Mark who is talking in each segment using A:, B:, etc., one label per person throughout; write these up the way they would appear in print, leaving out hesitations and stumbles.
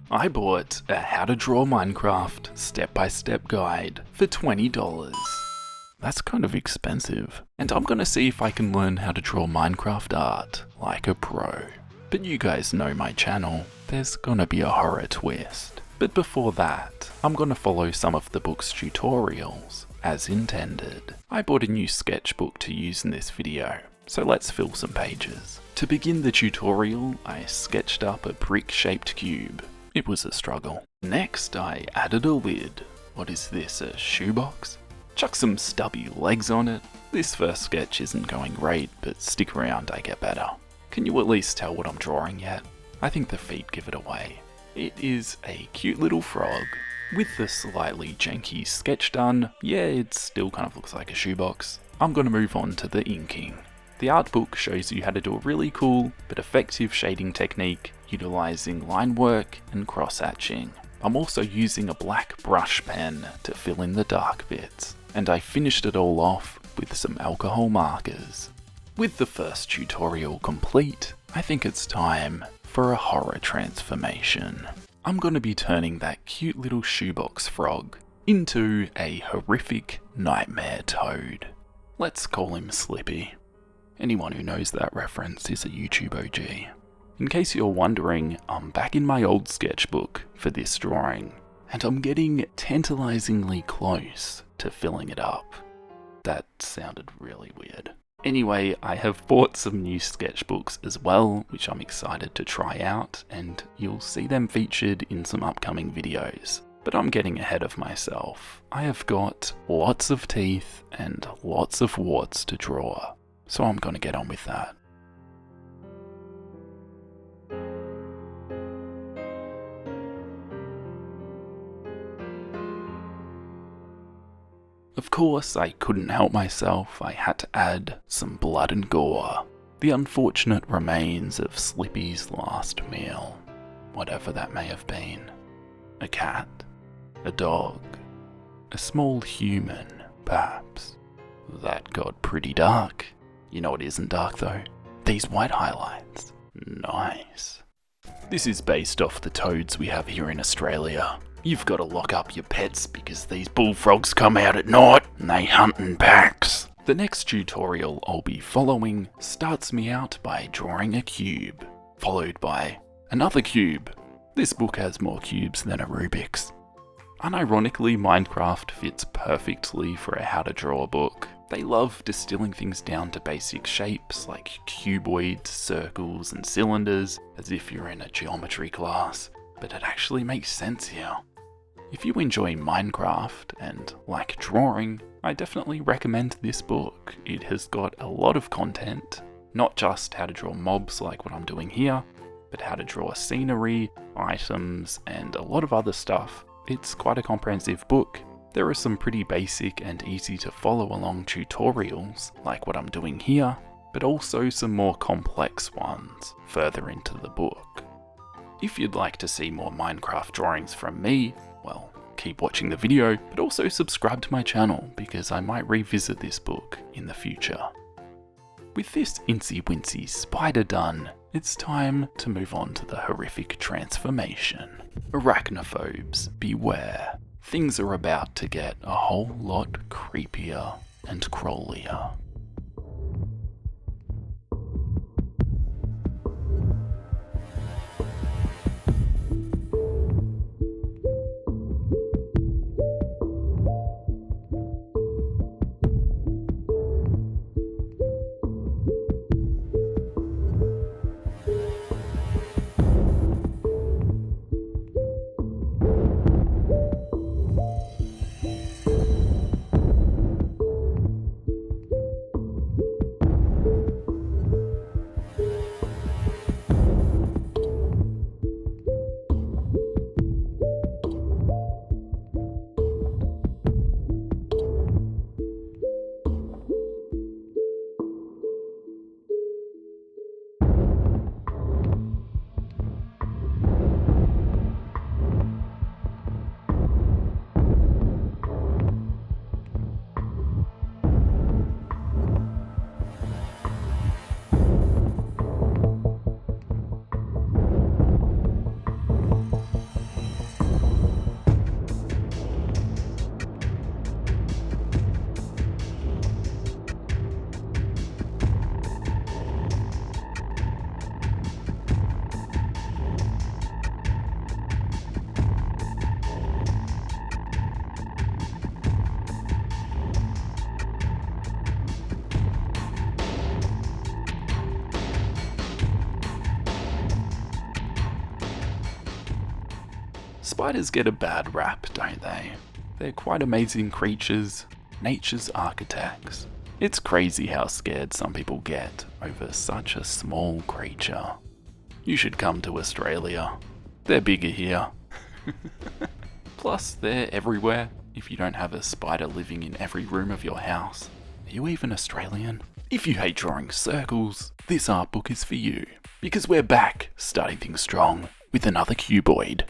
A: I bought a How to Draw Minecraft step-by-step guide for $20. That's kind of expensive, and I'm gonna see if I can learn how to draw Minecraft art like a pro. But you guys know my channel, there's gonna be a horror twist. But before that, I'm gonna follow some of the book's tutorials, as intended. I bought a new sketchbook to use in this video, so let's fill some pages. To begin the tutorial, I sketched up a brick-shaped cube. It was a struggle. Next, I added a lid. What is this, a shoebox? Chuck some stubby legs on it. This first sketch isn't going great, but stick around, I get better. Can you at least tell what I'm drawing yet? I think the feet give it away. It is a cute little frog. With the slightly janky sketch done, yeah, it still kind of looks like a shoebox. I'm gonna move on to the inking. The art book shows you how to do a really cool but effective shading technique utilizing line work and cross-hatching. I'm also using a black brush pen to fill in the dark bits, and I finished it all off with some alcohol markers. With the first tutorial complete, I think it's time for a horror transformation. I'm going to be turning that cute little shoebox frog into a horrific nightmare toad. Let's call him Slippy. Anyone who knows that reference is a YouTube OG. In case you're wondering, I'm back in my old sketchbook for this drawing, and I'm getting tantalizingly close to filling it up. That sounded really weird. Anyway, I have bought some new sketchbooks as well, which I'm excited to try out, and you'll see them featured in some upcoming videos. But I'm getting ahead of myself. I have got lots of teeth and lots of warts to draw, so I'm gonna get on with that. Of course, I couldn't help myself, I had to add some blood and gore. The unfortunate remains of Slippy's last meal, whatever that may have been. A cat, a dog, a small human, perhaps. That got pretty dark. You know what isn't dark though? These white highlights. Nice. This is based off the toads we have here in Australia. You've got to lock up your pets because these bullfrogs come out at night and they hunt in packs. The next tutorial I'll be following starts me out by drawing a cube, followed by another cube. This book has more cubes than a Rubik's. Unironically, Minecraft fits perfectly for a how to draw book. They love distilling things down to basic shapes like cuboids, circles, and cylinders, as if you're in a geometry class, but it actually makes sense here. If you enjoy Minecraft and like drawing, I definitely recommend this book. It has got a lot of content, not just how to draw mobs like what I'm doing here, but how to draw scenery, items, and a lot of other stuff. It's quite a comprehensive book. There are some pretty basic and easy to follow along tutorials, like what I'm doing here, but also some more complex ones further into the book. If you'd like to see more Minecraft drawings from me, well, keep watching the video, but also subscribe to my channel because I might revisit this book in the future. With this incy-wincy spider done, it's time to move on to the horrific transformation. Arachnophobes, beware. Things are about to get a whole lot creepier and crawlier. Spiders get a bad rap, don't they? They're quite amazing creatures, nature's architects. It's crazy how scared some people get over such a small creature. You should come to Australia. They're bigger here. Plus, they're everywhere. If you don't have a spider living in every room of your house, are you even Australian? If you hate drawing circles, this art book is for you. Because we're back, starting things strong, with another cuboid.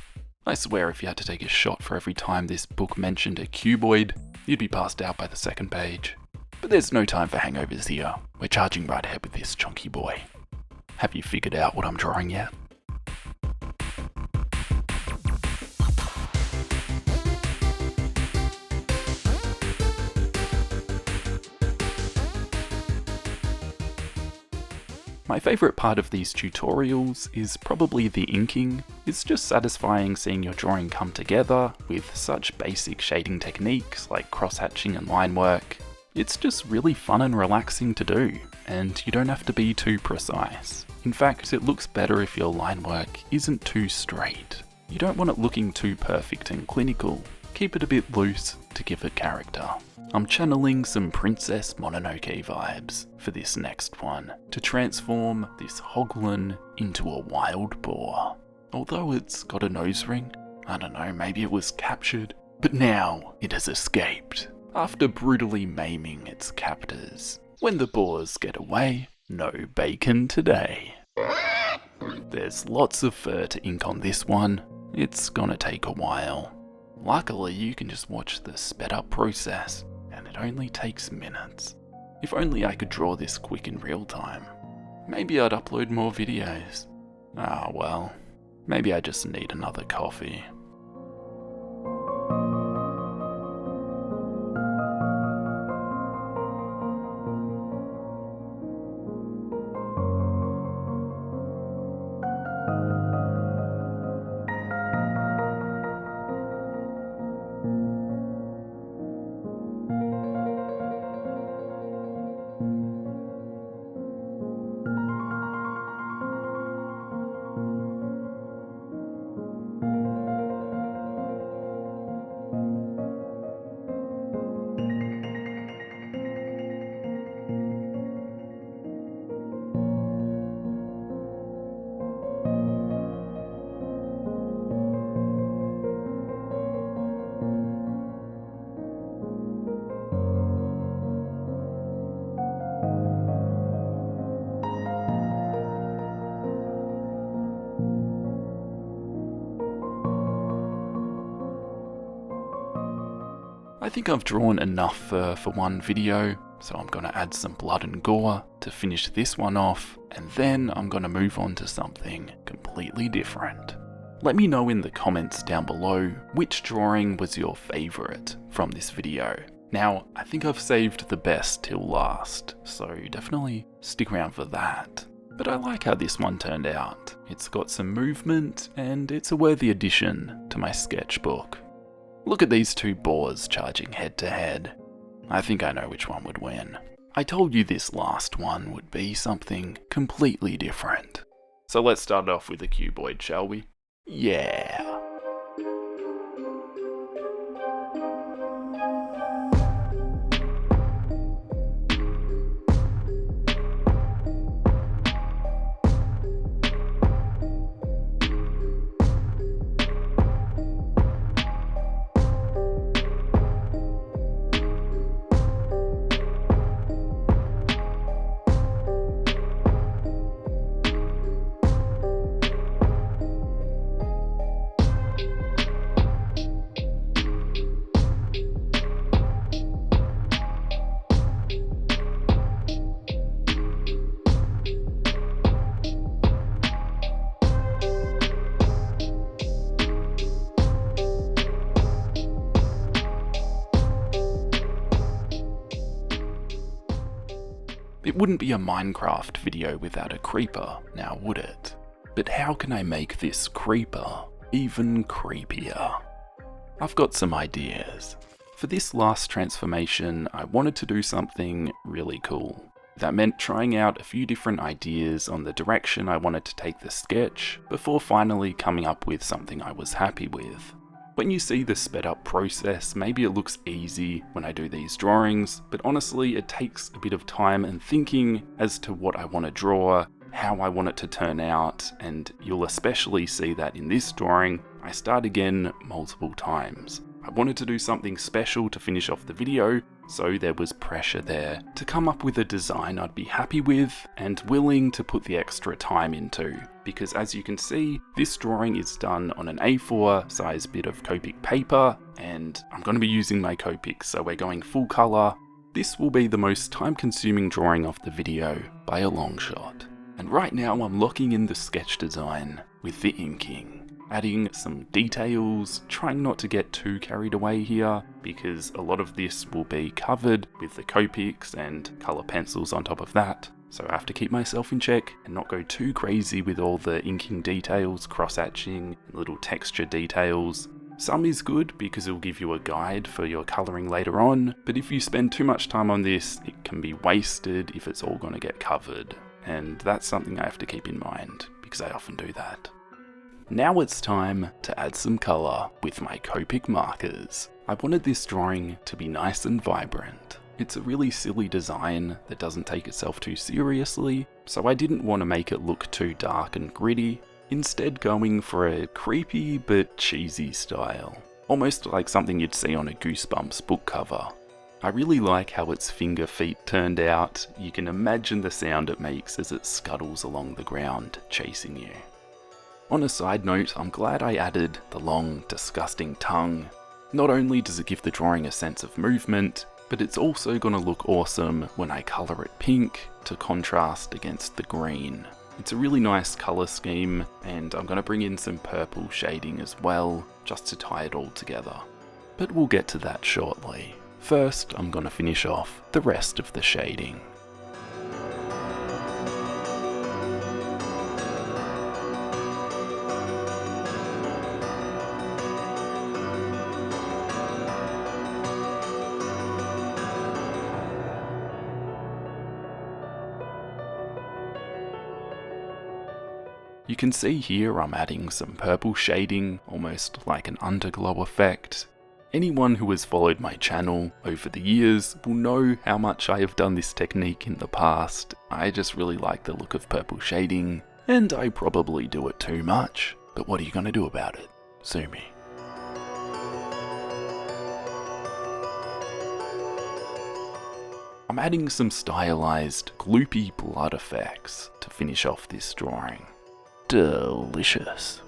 A: I swear if you had to take a shot for every time this book mentioned a cuboid, you'd be passed out by the second page. But there's no time for hangovers here. We're charging right ahead with this chunky boy. Have you figured out what I'm drawing yet? My favourite part of these tutorials is probably the inking. It's just satisfying seeing your drawing come together with such basic shading techniques like cross-hatching and line work. It's just really fun and relaxing to do, and you don't have to be too precise. In fact, it looks better if your line work isn't too straight. You don't want it looking too perfect and clinical. Keep it a bit loose to give it character. I'm channeling some Princess Mononoke vibes for this next one, to transform this hoglin into a wild boar. Although it's got a nose ring, I don't know, maybe it was captured, but now it has escaped, after brutally maiming its captors. When the boars get away, no bacon today. There's lots of fur to ink on this one, it's gonna take a while. Luckily, you can just watch the sped up process, and it only takes minutes. If only I could draw this quick in real time. Maybe I'd upload more videos. Ah well, maybe I just need another coffee. I think I've drawn enough fur for one video, so I'm going to add some blood and gore to finish this one off, and then I'm going to move on to something completely different. Let me know in the comments down below which drawing was your favourite from this video. Now, I think I've saved the best till last, so definitely stick around for that. But I like how this one turned out. It's got some movement, and it's a worthy addition to my sketchbook. Look at these two boars charging head to head. I think I know which one would win. I told you this last one would be something completely different. So let's start off with a cuboid, shall we? Yeah. It wouldn't be a Minecraft video without a creeper, now would it? But how can I make this creeper even creepier? I've got some ideas. For this last transformation, I wanted to do something really cool. That meant trying out a few different ideas on the direction I wanted to take the sketch before finally coming up with something I was happy with. When you see the sped up process, maybe it looks easy when I do these drawings, but honestly it takes a bit of time and thinking as to what I want to draw, how I want it to turn out, and you'll especially see that in this drawing, I start again multiple times. I wanted to do something special to finish off the video, so there was pressure there to come up with a design I'd be happy with and willing to put the extra time into. Because as you can see, this drawing is done on an A4 size bit of Copic paper, and I'm going to be using my Copics, so we're going full colour. This will be the most time consuming drawing of the video by a long shot. And right now I'm locking in the sketch design with the inking. Adding some details, trying not to get too carried away here, because a lot of this will be covered with the Copics and colour pencils on top of that. So I have to keep myself in check and not go too crazy with all the inking details, cross-hatching, and little texture details. Some is good because it will give you a guide for your colouring later on, but if you spend too much time on this, it can be wasted if it's all going to get covered. And that's something I have to keep in mind, because I often do that. Now it's time to add some colour with my Copic markers. I wanted this drawing to be nice and vibrant. It's a really silly design that doesn't take itself too seriously, so I didn't want to make it look too dark and gritty, instead going for a creepy but cheesy style. Almost like something you'd see on a Goosebumps book cover. I really like how its finger feet turned out. You can imagine the sound it makes as it scuttles along the ground, chasing you. On a side note, I'm glad I added the long, disgusting tongue. Not only does it give the drawing a sense of movement, but it's also going to look awesome when I colour it pink to contrast against the green. It's a really nice colour scheme, and I'm going to bring in some purple shading as well, just to tie it all together. But we'll get to that shortly. First, I'm going to finish off the rest of the shading. You can see here I'm adding some purple shading, almost like an underglow effect. Anyone who has followed my channel over the years will know how much I have done this technique in the past. I just really like the look of purple shading, and I probably do it too much, but what are you going to do about it? Sue me. I'm adding some stylized, gloopy blood effects to finish off this drawing. Delicious.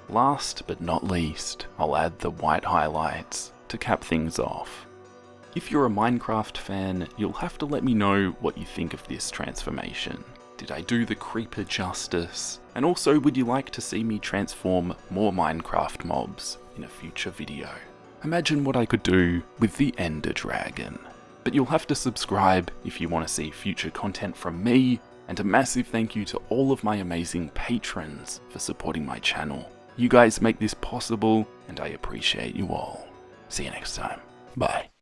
A: Last but not least, I'll add the white highlights to cap things off. If you're a Minecraft fan, you'll have to let me know what you think of this transformation. Did I do the creeper justice? And also, would you like to see me transform more Minecraft mobs in a future video? Imagine what I could do with the Ender Dragon. But you'll have to subscribe if you want to see future content from me, and a massive thank you to all of my amazing patrons for supporting my channel. You guys make this possible, and I appreciate you all. See you next time. Bye.